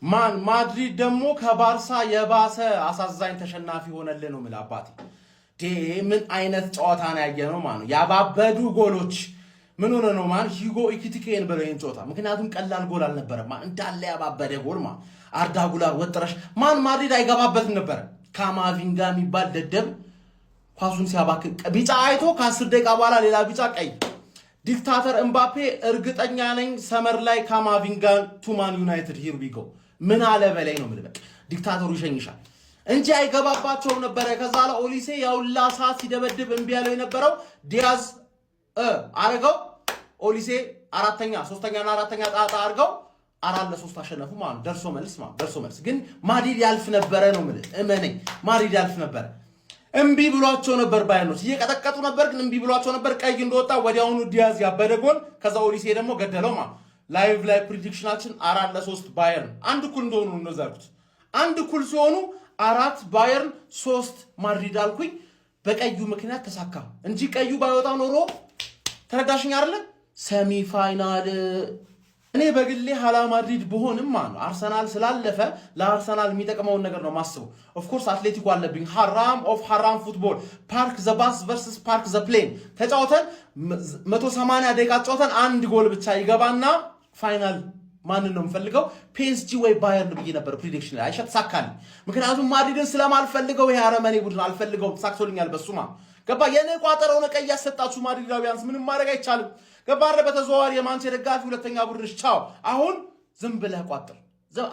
ማን ማድሪድ ደግሞ ከባርሳ የባሰ አሳዛኝ ተሸናፊ ሆነልህ ነው የምልህ አባቴ። ምን አይነት ጨዋታ ነው ያየነው ማለት ነው። ያባበዱ ጎሎች ምን ሆነ ነው ማን ሂጎ ኢኪቲኬን ብለው ይሄን ጨዋታ ምክንያቱም ቀላል ጎል አልነበረም ማን እንዳለ ያባበደ ጎል ማን አርዳ ጉላር ወጥረሽ ማን ማድሪድ አይገባበትም ነበር። ካማቪንጋ የሚባል ደደብ ኳሱን ሲያባክን ቢጫ አይቶ ከ10 ደቂቃ በኋላ ሌላ ቢጫ ቀይ። ዲክታተር ኤምባፔ እርግጠኛ ነኝ ሰመር ላይ ካማቪንጋ ቱማን ዩናይትድ ሂር ዊ ጎ ምን አለ በላይ ነው ምልበቅ ዲክታተሩ ይሸኝሻል እንጂ አይገባባቸው ነበር። ከዛ ላይ ኦሊሴ ያውላ ሰዓት ሲደበድብ እምቢ ያለው የነበረው ዲያዝ አረጋው ኦሊሴ አራተኛ ሶስተኛና አራተኛ ጣጣ አርጋው 4-3 አሸነፉ ማለት ደርሶ መልስ ግን ማድሪድ ያልፍ ነበር ነው ማለት እመነኝ ማድሪድ ያልፍ ነበር። እምቢ ብሏቸው ነበር ባየርኖች እየቀጠቀጡ ነበር ግን እምቢ ብሏቸው ነበር። ቀይ እንደወጣ ወዲያውኑ ዲያዝ ያበደ ጎል ከዛ ኦሊሴ ደግሞ ገደለው ማለት ላይቭ ላይ ፕሪዲክሽናችን 4-3 ባየርን አንድ ኩል እንደሆኑ ነው ዘርኩት። አንድ ኩል ሲሆኑ 4 ባየርን 3 ማድሪድ አልኩኝ። በቀዩ ምክንያት ተሳካ እንጂ ቀዩ ባይወጣ ኖሮ ተረዳሽኝ አይደለ ሰሚ ፋይናል። እኔ በግሌ hala ማድሪድ በሆንም ማለት አርሰናል ስላለፈ ለአርሰናል የሚጠቅመውን ነገር ነው ማስበው። ኦፍ ኮርስ አትሌቲኮ አለብኝ ሐራም ፉትቦል ፓርክ ዘ ባስ ቨርሰስ ፓርክ ዘ ፕሌን ተጫውተን 180 ደቂቃ ተጫውተን አንድ ጎል ብቻ ይገባና ፋይናል ማንን ነው የምፈልገው ፒኤስጂ ወይ ባየርን ብዬ ነበር ፕሪዲክሽን ላይ አይሻት ሳካል። ምክንያቱም ማድሪድን ስለማልፈልገው ይሄ አረመኔ ቡድን አልፈልገውም ተሳክቶልኛል በሱማ ገባ። የኔ ቋጠረው ነው ቀይ ያሰጣችሁ ማድሪዳውያንስ ምንም ማድረግ አይቻልም። ገባረ በተዘዋዋሪ የማንቸስተር ደጋፊ ሁለተኛ ቡድንሽ ቻው። አሁን ዝም ብለህ ቋጥር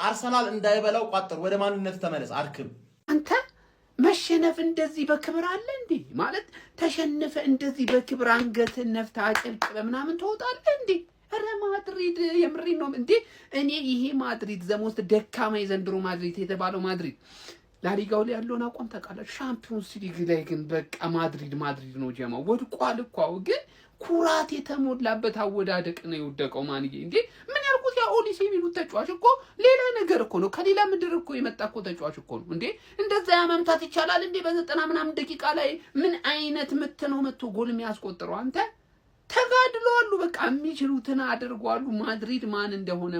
አርሰናል እንዳይበላው ቋጥር። ወደ ማንነት ተመለስ አድክም። አንተ መሸነፍ እንደዚህ በክብር አለ እንዴ? ማለት ተሸነፈ እንደዚህ በክብር አንገትን ነፍታ አጨብጭበ ምናምን ትወጣለህ እንዴ? አረ ማድሪድ የምሪ ነው እንዴ? እኔ ይሄ ማድሪድ ዘሞስት ደካማ የዘንድሮ ማድሪድ የተባለው ማድሪድ ላሊጋው ላይ ያለውን አቋም ታውቃለህ። ሻምፒዮንስ ሊግ ላይ ግን በቃ ማድሪድ ነው ጀማው ወድቋል እኮ ግን ኩራት የተሞላበት አወዳደቅ ነው የወደቀው። ማንዬ እንዴ ምን ያልኩት ያ ኦሊሴ የሚሉት ተጫዋች እኮ ሌላ ነገር እኮ ነው። ከሌላ ምድር እኮ የመጣ እኮ ተጫዋች እኮ ነው እንዴ። እንደዛ ያመምታት ይቻላል እንዴ? በ90 ምናምን ደቂቃ ላይ ምን አይነት ምት ነው መጥቶ ጎል የሚያስቆጥረው? አንተ ተጋድለዋሉ በቃ የሚችሉትን አድርጓሉ። ማድሪድ ማን እንደሆነ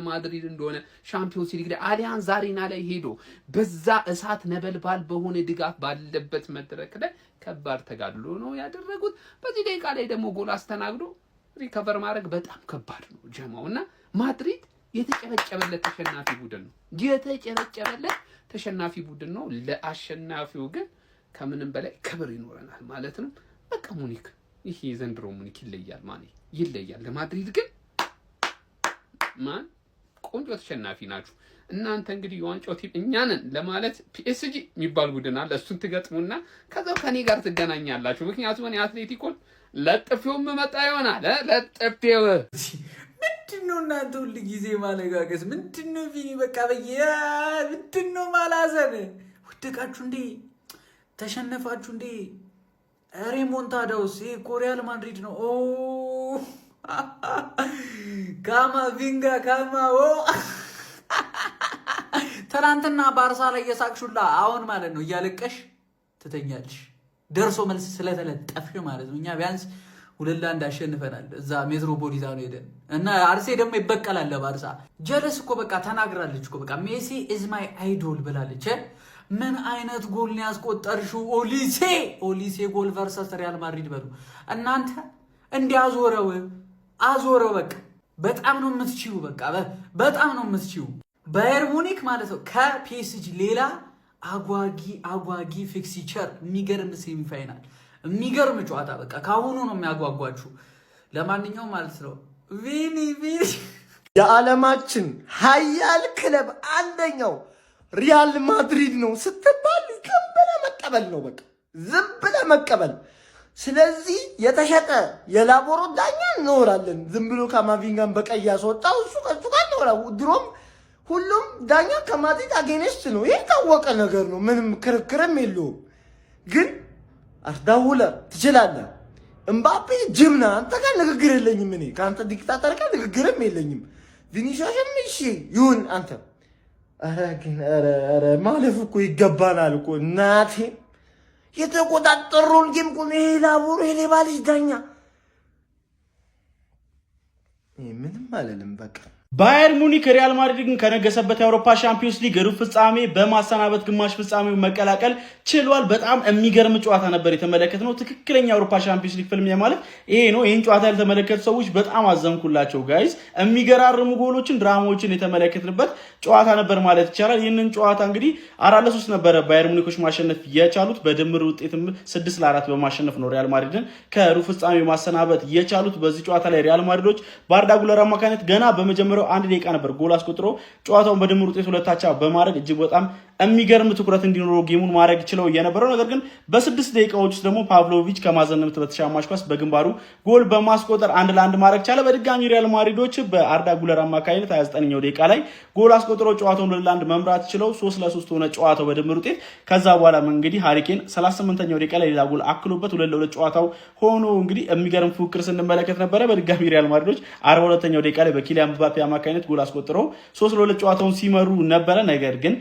ሻምፒዮንስ ሊግ ላይ አሊያንዝ አሬና ላይ ሄዶ በዛ እሳት ነበልባል በሆነ ድጋፍ ባለበት መድረክ ላይ ከባድ ተጋድሎ ነው ያደረጉት። በዚህ ደቂቃ ላይ ደግሞ ጎል አስተናግዶ ሪከቨር ማድረግ በጣም ከባድ ነው ጀማውና ማድሪድ የተጨበጨበለት ተሸናፊ ቡድን ነው። ለአሸናፊው ግን ከምንም በላይ ክብር ይኖረናል ማለት ነው። በቃ ሙኒክ ይሄ ዘንድሮ ሙኒክ ይለያል ማለት ይለያል። ለማድሪድ ግን ማን ቆንጆ ተሸናፊ ናችሁ እናንተ። እንግዲህ የዋንጫው ቲም እኛ ነን ለማለት ፒኤስጂ የሚባል ቡድን አለ። እሱን ትገጥሙና ከዛው ከኔ ጋር ትገናኛላችሁ። ምክንያቱም እኔ አትሌቲኮን ለጥፌውም መጣ ይሆናል ለጥፌው ምንድነው እናንተ ሁሉ ጊዜ ማለጋገስ ምንድነው? ቪኒ በቃ ምንድነው ማላዘን? ወደቃችሁ እንዴ? ተሸነፋችሁ እንዴ? ሬሞንታዳውስ ኮሪያል ማድሪድ ነው። ካማቪንጋ ትናንትና ባርሳ ላይ የሳቅሹላ አሁን ማለት ነው እያለቀሽ ትተኛለሽ። ደርሶ መልስ ስለተለጠፍሽ ማለት ነው። እኛ ቢያንስ 2-1 አሸንፈናል እዛ ሜትሮፖሊታኖ ሄደን እና አርሴ ደግሞ ይበቀላል ለባርሳ። ጀለስ እኮ በቃ ተናግራለች እኮ በቃ ሜሲ ኢዝ ማይ አይዶል ብላለች። ምን አይነት ጎል ነው ያስቆጠርሽው? ኦሊሴ ጎል ቨርሰስ ሪያል ማድሪድ በሉ እናንተ አዞረው በቃ በጣም ነው የምትችዩ። በቃ በጣም ነው የምትችዩ። ባየር ሙኒክ ማለት ነው ከፒኤስጂ ሌላ አጓጊ ፊክስቸር፣ የሚገርም ሴሚፋይናል፣ የሚገርም ጨዋታ በቃ ካሁኑ ነው የሚያጓጓችሁ። ለማንኛውም ማለት ነው ቪኒ የዓለማችን ሀያል ክለብ አንደኛው ሪያል ማድሪድ ነው ስትባል ዝም ብለህ መቀበል ነው። በቃ ዝም ብለህ መቀበል። ስለዚህ የተሸጠ የላቦሮ ዳኛ እንኖራለን። ዝም ብሎ ካማቪንጋን በቀይ ያስወጣው እሱ ከሱ ጋር እንኖራ። ድሮም ሁሉም ዳኛ ከማድሪድ አጌንስት ነው። ይሄ ታወቀ ነገር ነው። ምንም ክርክርም የለውም። ግን አርዳውለ ትችላለህ። እምባፔ ጅምና አንተ ጋር ንግግር የለኝም። እኔ ከአንተ ዲክታተር ጋር ንግግርም የለኝም። ቪኒሲየስም እሺ ይሁን አንተ ኧረ ማለፍ እኮ ይገባናል እኮ እናቴ። የተቆጣጠሩን ጌም እኮ ይሄ ላቦሮ የሌባ ልጅ ዳኛ ምንም አለንም በቃ ባየር ሙኒክ ሪያል ማድሪድን ከነገሰበት የአውሮፓ ሻምፒዮንስ ሊግ ሩብ ፍጻሜ በማሰናበት ግማሽ ፍጻሜው መቀላቀል ችሏል። በጣም የሚገርም ጨዋታ ነበር የተመለከትነው። ትክክለኛ የአውሮፓ ሻምፒዮንስ ሊግ ፍልሚያ ማለት ይሄ ነው። ይህን ጨዋታ ያልተመለከቱ ሰዎች በጣም አዘንኩላቸው ጋይስ። የሚገራርሙ ጎሎችን፣ ድራማዎችን የተመለከትንበት ጨዋታ ነበር ማለት ይቻላል። ይህንን ጨዋታ እንግዲህ 4-3 ነበረ ባየር ሙኒኮች ማሸነፍ የቻሉት። በድምር ውጤትም 6-4 በማሸነፍ ነው ሪያል ማድሪድን ከሩብ ፍጻሜ ማሰናበት የቻሉት። በዚህ ጨዋታ ላይ ሪያል ማድሪዶች በአርዳ ጉለር አማካኝነት ገና በመጀመሪያው 1 ደቂቃ ነበር ጎል አስቆጥሮ ጨዋታውን በድምር ውጤት 2-2 በማድረግ እጅግ በጣም የሚገርም ትኩረት እንዲኖረው ጌሙን ማድረግ ችለው የነበረው ነገር ግን በ6 ደቂቃዎች ውስጥ ደግሞ ፓቭሎቪች ከማዘነምት በተሻማች ኳስ በግንባሩ ጎል በማስቆጠር 1-1 ማድረግ ቻለ። በድጋሚ ሪያል ማድሪዶች በአርዳ ጉለር አማካኝነት 29ኛው ደቂቃ ላይ ጎል አስቆጥሮ ጨዋታውን 2-1 መምራት ችለው 3-3 ሆነ ጨዋታው በድምር ውጤት። ከዛ በኋላ እንግዲህ ሃሪኬን 38ኛው ደቂቃ ላይ ሌላ ጎል አክሎበት 2-2 ጨዋታው ሆኖ እንግዲህ የሚገርም ፉክክር ስንመለከት ነበረ። በድጋሚ ሪያል ማድሪዶች 42ኛው ደቂቃ ላይ በኪሊያን ምባፔ አማካኝነት ጎል አስቆጥረው 3-2 ጨዋታውን ሲመሩ ነበረ። ነገር ግን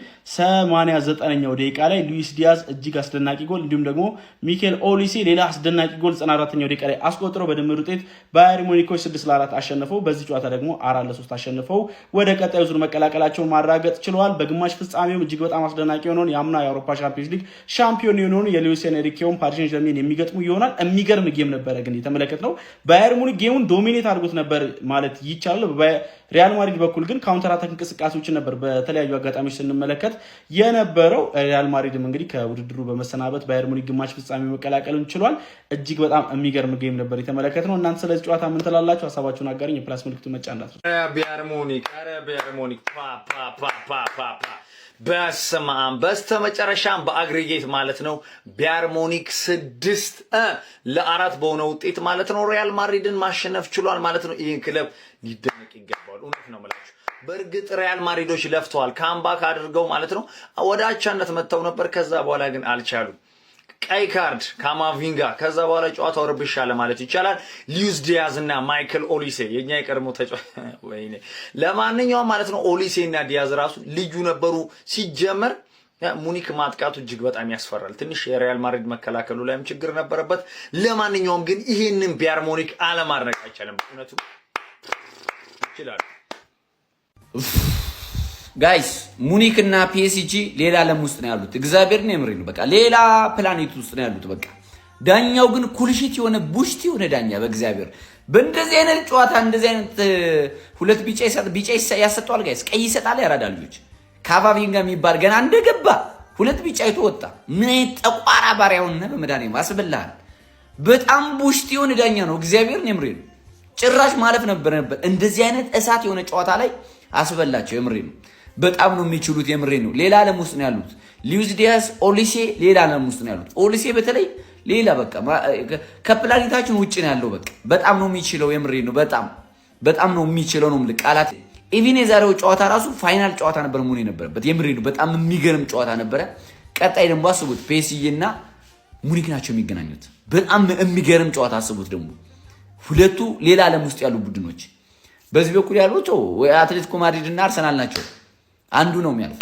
89ኛው ደቂቃ ላይ ሉዊስ ዲያዝ እጅግ አስደናቂ ጎል እንዲሁም ደግሞ ሚኬል ኦሊሴ ሌላ አስደናቂ ጎል 94ኛው ደቂቃ ላይ አስቆጥረው በድምር ውጤት ባየር ሙኒኮች 6-4 አሸንፈው በዚህ ጨዋታ ደግሞ 4-3 አሸንፈው ወደ ቀጣዩ ዙር መቀላቀላቸውን ማረጋገጥ ችለዋል። በግማሽ ፍጻሜው እጅግ በጣም አስደናቂ የሆነውን የአምና የአውሮፓ ሻምፒዮንስ ሊግ ሻምፒዮን የሆነውን የሉዊስ ኤንሪኬውን ፓሪስ ሴን ጀርሜን የሚገጥሙ ይሆናል። የሚገርም ጌም ነበረ ግን የተመለከትነው። ባየር ሙኒክ ጌሙን ዶሚኔት አድርጎት ነበር ማለት ይቻላል። ሪያል ማድሪድ በኩል ግን ካውንተር አታክ እንቅስቃሴዎችን ነበር በተለያዩ አጋጣሚዎች ስንመለከት የነበረው። ሪያል ማድሪድም እንግዲህ ከውድድሩ በመሰናበት ባየር ሙኒክ ግማሽ ፍጻሜ መቀላቀልን ችሏል። እጅግ በጣም የሚገርም ጌም ነበር የተመለከትነው። እናንተ ስለዚህ ጨዋታ ምን ትላላችሁ? ሀሳባችሁን አጋሩኝ። የፕላስ ምልክቱን መጫናት ነው። ባየር ሙኒክ በስማም በስተመጨረሻም በአግሪጌት ማለት ነው ባየር ሙኒክ 6-4 በሆነ ውጤት ማለት ነው ሪያል ማድሪድን ማሸነፍ ችሏል ማለት ነው። ይህን ክለብ ሊደነቅ ይገባል። እውነት ነው የምላችሁ። በእርግጥ ሪያል ማድሪዶች ለፍተዋል፣ ካምባክ አድርገው ማለት ነው ወደ አቻነት መጥተው ነበር። ከዛ በኋላ ግን አልቻሉም። ቀይ ካርድ ካማቪንጋ፣ ከዛ በኋላ ጨዋታው ረብሻ ለማለት ይቻላል። ሉዊስ ዲያዝ እና ማይክል ኦሊሴ የኛ የቀድሞ ተጫዋች ወይኔ። ለማንኛውም ማለት ነው ኦሊሴ እና ዲያዝ ራሱ ልዩ ነበሩ። ሲጀመር ሙኒክ ማጥቃቱ እጅግ በጣም ያስፈራል። ትንሽ የሪያል ማድሪድ መከላከሉ ላይም ችግር ነበረበት። ለማንኛውም ግን ይሄንን ባየር ሙኒክ አለማድረግ አይቻልም። እውነቱ ይችላል። ጋይስ ሙኒክ እና ፒኤስጂ ሌላ ዓለም ውስጥ ነው ያሉት። እግዚአብሔርን የምሬ ነው። በቃ ሌላ ፕላኔት ውስጥ ነው ያሉት። በቃ ዳኛው ግን ኩልሽት የሆነ ቡሽቲ የሆነ ዳኛ በእግዚአብሔር በእንደዚህ አይነት ጨዋታ እንደዚህ አይነት ሁለት ቢጫ ያሰጠዋል። ጋይስ ቀይ ይሰጣል። ያራዳ ልጆች ካቫቪንጋ የሚባል ገና እንደገባ ሁለት ቢጫ አይቶ ወጣ። ምን አይነት ጠቋራ ባሪያውን ነው በመድኃኒዓለም አስበላል። በጣም ቡሽቲ የሆነ ዳኛ ነው። እግዚአብሔርን የምሬ ነው። ጭራሽ ማለፍ ነበር። እንደዚህ አይነት እሳት የሆነ ጨዋታ ላይ አስበላቸው። የምሬ ነው። በጣም ነው የሚችሉት። የምሬ ነው። ሌላ ዓለም ውስጥ ነው ያሉት። ሉዊስ ዲያዝ፣ ኦሊሴ ሌላ ዓለም ውስጥ ነው ያሉት። ኦሊሴ በተለይ ሌላ በቃ ከፕላኔታችን ውጭ ነው ያለው። በቃ በጣም ነው የሚችለው። የምሬ ነው። በጣም ነው የሚችለው ነው ቃላት። ኢቪን የዛሬው ጨዋታ ራሱ ፋይናል ጨዋታ ነበር መሆን የነበረበት። የምሬ ነው። በጣም የሚገርም ጨዋታ ነበረ። ቀጣይ ደግሞ አስቡት ፒኤስጂ እና ሙኒክ ናቸው የሚገናኙት። በጣም የሚገርም ጨዋታ አስቡት። ደግሞ ሁለቱ ሌላ ዓለም ውስጥ ያሉ ቡድኖች በዚህ በኩል ያሉት ወይ አትሌቲኮ ማድሪድ እና አርሰናል ናቸው። አንዱ ነው የሚያልፍ፣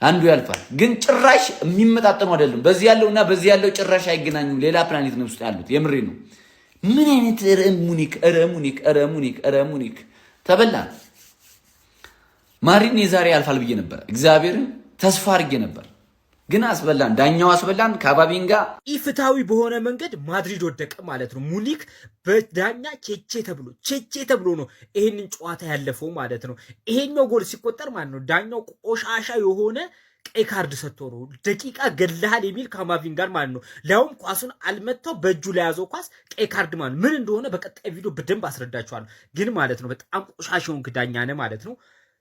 አንዱ ያልፋል። ግን ጭራሽ የሚመጣጠኑ አይደለም። በዚህ ያለውና በዚህ ያለው ጭራሽ አይገናኙም። ሌላ ፕላኔት ነው ውስጥ ያሉት። የምሬ ነው። ምን አይነት ሙኒክ ተበላ። ማድሪድ የዛሬ ያልፋል ብዬ ነበር። እግዚአብሔርን ተስፋ አድርጌ ነበር። ግን አስበላን። ዳኛው አስበላን። ካቫቪንጋ ኢፍታዊ በሆነ መንገድ ማድሪድ ወደቀ ማለት ነው። ሙኒክ በዳኛ ቼቼ ተብሎ ነው ይሄንን ጨዋታ ያለፈው ማለት ነው። ይሄኛው ጎል ሲቆጠር ማለት ነው ዳኛው ቆሻሻ የሆነ ቀይ ካርድ ሰጥቶ ነው ደቂቃ ገለሃል የሚል ካቫቪንጋን ማለት ነው። ሊያውም ኳሱን አልመታው በእጁ ላይ ያዘው ኳስ ቀይ ካርድ ማለት ምን እንደሆነ በቀጣይ ቪዲዮ በደንብ አስረዳችኋለሁ። ግን ማለት ነው በጣም ቆሻሻውን ዳኛ ነው ማለት ነው።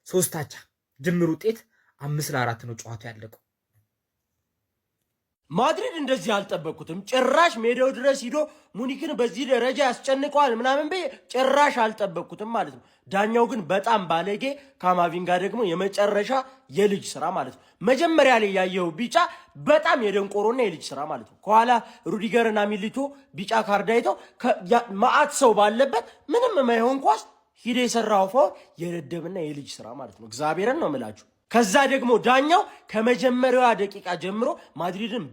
3-3 ድምር ውጤት 5-4 ነው ጨዋታው ያለቀው። ማድሪድ እንደዚህ አልጠበቅኩትም። ጭራሽ ሜዳው ድረስ ሂዶ ሙኒክን በዚህ ደረጃ ያስጨንቀዋል ምናምን በይ ጭራሽ አልጠበቅኩትም ማለት ነው። ዳኛው ግን በጣም ባለጌ፣ ካማቪንጋ ደግሞ የመጨረሻ የልጅ ስራ ማለት ነው። መጀመሪያ ላይ ያየው ቢጫ በጣም የደንቆሮና የልጅ ስራ ማለት ነው። ከኋላ ሩዲገርና ሚሊቶ ቢጫ ካርድ አይተው ማአት ሰው ባለበት ምንም የማይሆን ኳስ ሂደ የሰራው ፋው የደደብና የልጅ ስራ ማለት ነው። እግዚአብሔርን ነው የምላችሁ። ከዛ ደግሞ ዳኛው ከመጀመሪያዋ ደቂቃ ጀምሮ ማድሪድን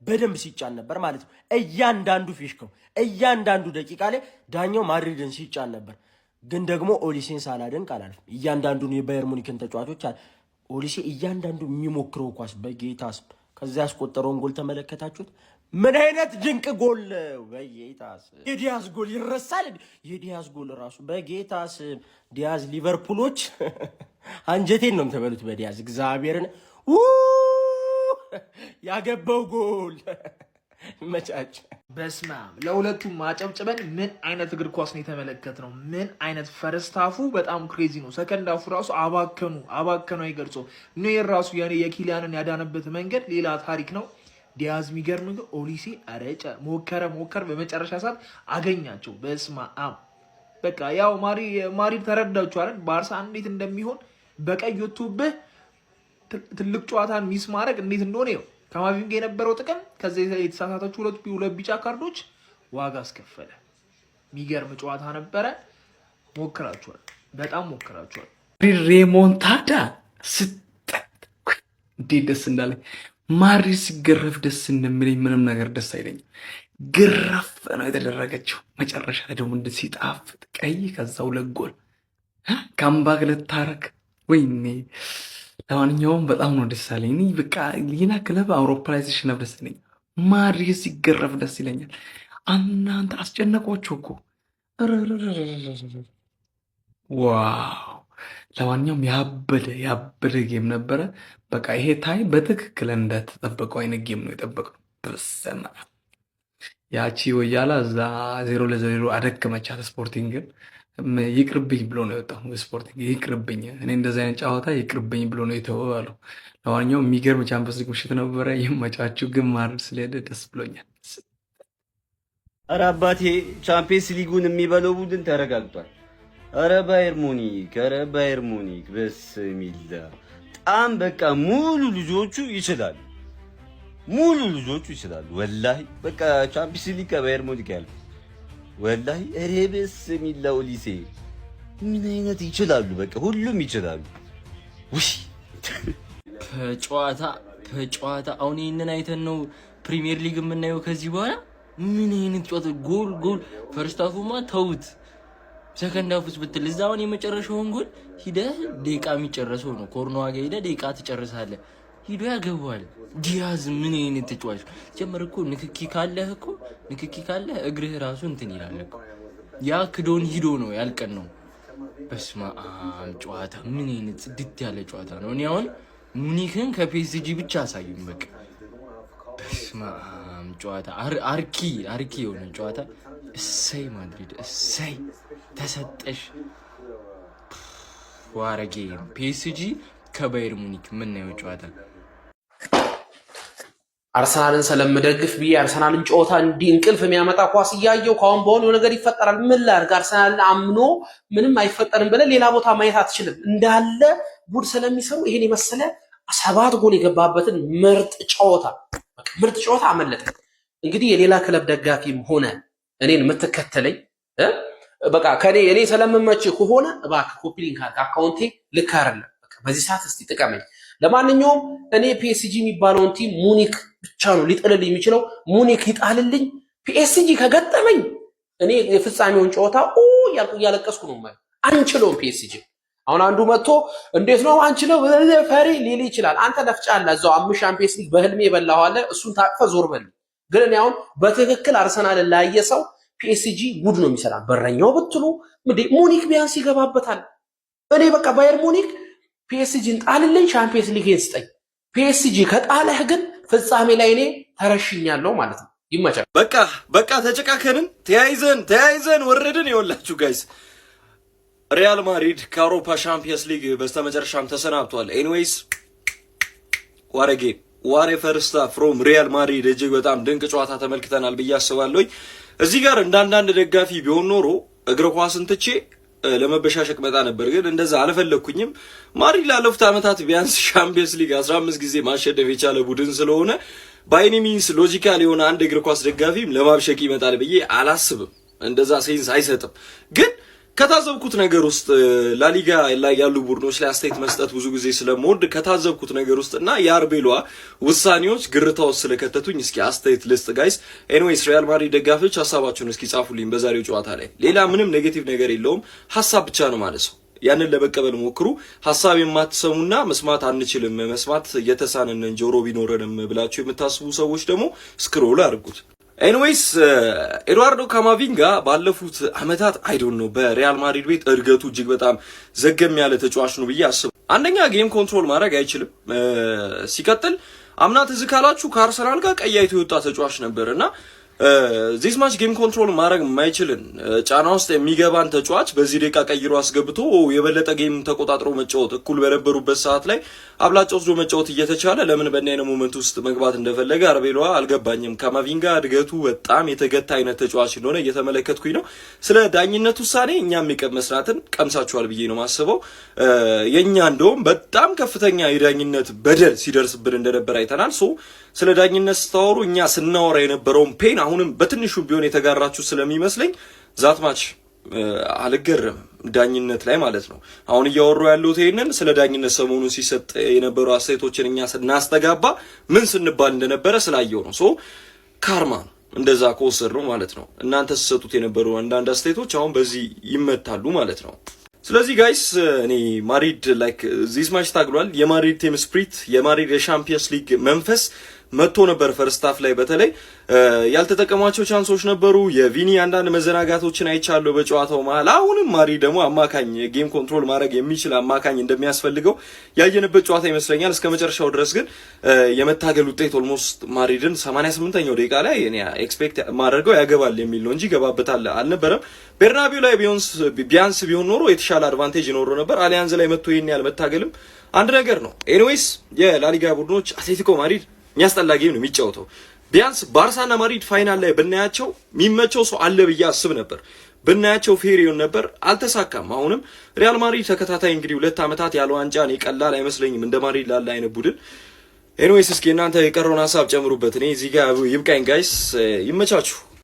በደንብ ሲጫን ነበር ማለት ነው። እያንዳንዱ ፊሽካው እያንዳንዱ ደቂቃ ላይ ዳኛው ማድሪድን ሲጫን ነበር። ግን ደግሞ ኦሊሴን ሳላደንቅ አላልፍም። እያንዳንዱን የባየር ሙኒክን ተጫዋቾች ኦሊሴ እያንዳንዱ የሚሞክረው ኳስ በጌታ ስም ከዛ ያስቆጠረውን ጎል ተመለከታችሁት? ምን አይነት ድንቅ ጎል! በጌታ ስም የዲያዝ ጎል ይረሳል? የዲያዝ ጎል ራሱ በጌታ ስም ዲያዝ ሊቨርፑሎች አንጀቴን ነው የምትበሉት በዲያዝ እግዚአብሔርን ያገባው ጎል መቻች በስማም ለሁለቱም ማጨብጭበን ምን አይነት እግር ኳስ ነው የተመለከትነው? ምን አይነት ፈርስት ሃፉ በጣም ክሬዚ ነው። ሰከንድ ሃፉ ራሱ አባከኑ አይገልጾም። ኖየር ራሱ ያኔ የኪሊያንን ያዳነበት መንገድ ሌላ ታሪክ ነው። ዲያዝ የሚገርም ግን ኦሊሴ አረጨ ሞከረ በመጨረሻ ሰዓት አገኛቸው። በስማም በቃ ያው ማድሪድ ተረዳችኋል ባርሳ እንዴት እንደሚሆን በቀይ ወጥቶብህ ትልቅ ጨዋታን ሚስ ማድረግ እንዴት እንደሆነ ነው። ካማቪንጋ የነበረው ጥቅም ከዚህ የተሳሳታችሁ ሁለት ቢጫ ካርዶች ዋጋ አስከፈለ። የሚገርም ጨዋታ ነበረ። በጣም ሞክራችኋል። ሬሞንታዳ እንዴት ደስ እንዳለኝ ማድሪድ ሲገረፍ ደስ እንደሚለኝ ምንም ነገር ደስ አይለኝም። ግረፍ ነው የተደረገችው። መጨረሻ ደግሞ እንደ ሲጣፍጥ ቀይ ከዛ 2 ጎል ካምባክ ልታረግ ወይኔ። ለማንኛውም በጣም ነው ደስ አለኝ። በቃ ሌላ ክለብ አውሮፓ ላይ ሲሸነፍ ደስ ይለኛል። ማድሪድ ሲገረፍ ደስ ይለኛል። እናንተ አስጨነቋቸው እኮ ዋው። ለማንኛውም ያበደ ጌም ነበረ። በቃ ይሄ ታይ በትክክል እንደተጠበቀው አይነት ጌም ነው የጠበቀው። በሰማ ያቺ ወያላ እዛ 0-0 አደከመቻት ስፖርቲንግን። ይቅርብኝ ብሎ ነው የወጣው። ስፖርቲንግ ይቅርብኝ፣ እኔ እንደዚህ አይነት ጨዋታ ይቅርብኝ ብሎ ነው የተወው። ለማንኛውም የሚገርም ቻምፒየንስ ሊግ ምሽት ነበረ። ይመቻችሁ። ግን ማድሪድ ስለሄደ ደስ ብሎኛል። ኧረ አባቴ ቻምፒየንስ ሊጉን የሚበለው ቡድን ተረጋግጧል። ኧረ ባየር ሙኒክ በስሚላ በጣም በቃ ሙሉ ልጆቹ ይችላሉ። ወላሂ በቃ ቻምፒየንስ ሊግ ከባየር ሙኒክ ያለ ወላሂ ኧረ በስሚላ ኦሊሴ ምን አይነት ይችላሉ። በቃ ሁሉም ይችላሉ። ውይ ከጨዋታ አሁን ይህንን አይተን ነው ፕሪሚየር ሊግ የምናየው ከዚህ በኋላ ምን አይነት ጨዋታ! ጎል ፈርስት ሃፉማ ተውት፣ ሰከንድ ሃፉስ ብትል እዛ አሁን የመጨረሻውን ጎል ሂደህ ደቂቃ የሚጨረሰው ነው። ኮርኖ ዋጋ ሂደህ ደቂቃ ትጨርሳለህ፣ ሂዶ ያገባዋል። ዲያዝ ምን አይነት ተጫዋች! ጀመር እኮ ንክኪ ካለህ እግርህ ራሱ እንትን ይላል እኮ። ያ ክዶን ሂዶ ነው ያልቀን ነው። በስመ አብ ጨዋታ ምን አይነት ጽድት ያለ ጨዋታ ነው። እኔ አሁን ሙኒክን ከፒኤስጂ ብቻ አሳዩኝ በቃ። በስመ አብ ጨዋታ አርኪ የሆነ ጨዋታ። እሰይ ማድሪድ እሰይ ተሰጠሽ። ዋረጌ ፒኤስጂ ከባየር ሙኒክ የምናየው ጨዋታ። አርሰናልን ስለምደግፍ ብዬ አርሰናልን ጨዋታ እንዲህ እንቅልፍ የሚያመጣ ኳስ እያየው ካሁን በሆነ ነገር ይፈጠራል። ምን ላድርግ? አርሰናልን አምኖ ምንም አይፈጠርም ብለህ ሌላ ቦታ ማየት አትችልም። እንዳለ ጉድ ስለሚሰሩ ይሄን የመሰለ 7 ጎል የገባበትን ምርጥ ጨዋታ አመለጠ። እንግዲህ የሌላ ክለብ ደጋፊም ሆነ እኔን የምትከተለኝ በቃ እኔ ስለምመች ከሆነ እባክህ ኮፒ ሊንክ አካውንቴ ልክ አይደለም። በቃ በዚህ ሰዓት እስቲ ጥቀመኝ። ለማንኛውም እኔ ፒኤስጂ የሚባለውን ቲም ሙኒክ ብቻ ነው ሊጥልልኝ የሚችለው። ሙኒክ ይጣልልኝ። ፒኤስጂ ከገጠመኝ እኔ የፍጻሜውን ጨዋታ ያልኩ እያለቀስኩ ነው ማለት። አንችለውም ፒኤስጂ። አሁን አንዱ መጥቶ እንዴት ነው አንችለው ፈሪ ሊል ይችላል። አንተ ለፍጫለህ እዛው 5 ሻምፒየንስ ሊግ በህልሜ በላዋለ እሱን ታቅፈ ዞር በል። ግን እኔ አሁን በትክክል አርሰናልን ላየ ሰው ፒኤስጂ ጉድ ነው የሚሰራ። በረኛው ብትሉ ሙኒክ ቢያንስ ይገባበታል። እኔ በቃ ባየር ሙኒክ ፒኤስጂን ጣልልኝ፣ ሻምፒየንስ ሊግን ስጠኝ። ፒኤስጂ ከጣለህ ግን ፍጻሜ ላይ እኔ ተረሽኛለሁ ማለት ነው። ይመቻል። በቃ ተጨቃከንን፣ ተያይዘን ወረድን። ይወላችሁ ጋይስ ሪያል ማድሪድ ከአውሮፓ ሻምፒየንስ ሊግ በስተመጨረሻም ተሰናብቷል። ኤኒዌይስ ዋሬ ፈርስታ ፍሮም ሪያል ማድሪድ እጅግ በጣም ድንቅ ጨዋታ ተመልክተናል ብዬ አስባለሁ። እዚህ ጋር እንዳንዳንድ ደጋፊ ቢሆን ኖሮ እግር ኳስን ትቼ ለመበሻሸቅ መጣ ነበር፣ ግን እንደዛ አልፈለግኩኝም። ማድሪድ ላለፉት ዓመታት ቢያንስ ሻምፒየንስ ሊግ 15 ጊዜ ማሸነፍ የቻለ ቡድን ስለሆነ ባይኒ ሚንስ ሎጂካል የሆነ አንድ እግር ኳስ ደጋፊም ለማብሸቅ ይመጣል ብዬ አላስብም። እንደዛ ሴንስ አይሰጥም። ግን ከታዘብኩት ነገር ውስጥ ላሊጋ ላይ ያሉ ቡድኖች ላይ አስተያየት መስጠት ብዙ ጊዜ ስለምወድ ከታዘብኩት ነገር ውስጥ እና የአርቤሏ ውሳኔዎች ግርታው ስለከተቱኝ እስኪ አስተያየት ልስጥ ጋይስ። ኤኒዌይስ ሪያል ማድሪድ ደጋፊዎች ሀሳባችሁን እስኪ ጻፉልኝ በዛሬው ጨዋታ ላይ። ሌላ ምንም ኔጌቲቭ ነገር የለውም፣ ሀሳብ ብቻ ነው ማለት ነው። ያንን ለመቀበል ሞክሩ። ሀሳብ የማትሰሙና መስማት አንችልም መስማት የተሳነን ጆሮ ቢኖረንም ብላችሁ የምታስቡ ሰዎች ደግሞ ስክሮል አድርጉት። ኤኒዌይስ ኤድዋርዶ ካማቪንጋ ባለፉት አመታት አይዶን ነው በሪያል ማድሪድ ቤት እድገቱ እጅግ በጣም ዘገም ያለ ተጫዋች ነው ብዬ አስብ። አንደኛ ጌም ኮንትሮል ማድረግ አይችልም። ሲቀጥል አምና ትዝ ካላችሁ ከአርሰናል ጋር ቀይ አይቶ የወጣ ተጫዋች ነበርና ዚስ ማች ጌም ኮንትሮል ማድረግ የማይችልን ጫና ውስጥ የሚገባን ተጫዋች በዚህ ደቂቃ ቀይሮ አስገብቶ የበለጠ ጌም ተቆጣጥሮ መጫወት እኩል በነበሩበት ሰዓት ላይ አብላጫ ወስዶ መጫወት እየተቻለ ለምን በእናይነ ሞመንት ውስጥ መግባት እንደፈለገ አርቤሏ አልገባኝም። ካማቪንጋ እድገቱ በጣም የተገታ አይነት ተጫዋች እንደሆነ እየተመለከትኩኝ ነው። ስለ ዳኝነት ውሳኔ እኛም የቀመስናትን ቀምሳችኋል ብዬ ነው ማስበው። የኛ እንደውም በጣም ከፍተኛ የዳኝነት በደል ሲደርስብን እንደነበር አይተናል። ሶ ስለ ዳኝነት ስታወሩ እኛ ስናወራ የነበረውን ፔን አሁንም በትንሹ ቢሆን የተጋራችሁ ስለሚመስለኝ ዛትማች አልገረምም ዳኝነት ላይ ማለት ነው። አሁን እያወሩ ያሉት ይሄንን ስለ ዳኝነት ሰሞኑን ሲሰጥ የነበሩ አስተያየቶችን እኛ ስናስተጋባ ምን ስንባል እንደነበረ ስላየው ነው። ሶ ካርማ ነው እንደዛ ከወሰድ ነው ማለት ነው። እናንተ ሲሰጡት የነበሩ አንዳንድ አስተያየቶች አሁን በዚህ ይመታሉ ማለት ነው። ስለዚህ ጋይስ እኔ ማድሪድ ላይክ ዚስ ማች ታግሏል። የማድሪድ ቲም ስፕሪት የማድሪድ የሻምፒየንስ ሊግ መንፈስ መጥቶ ነበር። ፈርስት ሃፍ ላይ በተለይ ያልተጠቀሟቸው ቻንሶች ነበሩ። የቪኒ አንዳንድ መዘናጋቶችን አይቻለሁ በጨዋታው መሀል። አሁንም ማድሪድ ደግሞ አማካኝ ጌም ኮንትሮል ማድረግ የሚችል አማካኝ እንደሚያስፈልገው ያየንበት ጨዋታ ይመስለኛል። እስከ መጨረሻው ድረስ ግን የመታገል ውጤት ኦልሞስት ማድሪድን 88ኛው ደቂቃ ላይ እኔ ኤክስፔክት ማድረገው ያገባል የሚል ነው እንጂ ገባበታል አልነበረም። ቤርናቢው ላይ ቢያንስ ቢሆን ኖሮ የተሻለ አድቫንቴጅ ይኖሮ ነበር። አሊያንዝ ላይ መጥቶ ይሄን ያህል መታገልም አንድ ነገር ነው። ኤኒዌይስ የላሊጋ ቡድኖች አትሌቲኮ ማድሪድ የሚያስጠላ ጌም ነው የሚጫወተው። ቢያንስ ባርሳና ማድሪድ ፋይናል ላይ ብናያቸው የሚመቸው ሰው አለ ብዬ አስብ ነበር። ብናያቸው ፌሪዮን ነበር፣ አልተሳካም። አሁንም ሪያል ማድሪድ ተከታታይ እንግዲህ 2 ዓመታት ያለ ዋንጫ እኔ ቀላል አይመስለኝም እንደ ማድሪድ ላለ አይነት ቡድን። ኤኒዌይስ እስኪ እናንተ የቀረውን ሀሳብ ጨምሩበት። እኔ እዚህ ጋር ይብቃኝ ጋይስ፣ ይመቻችሁ።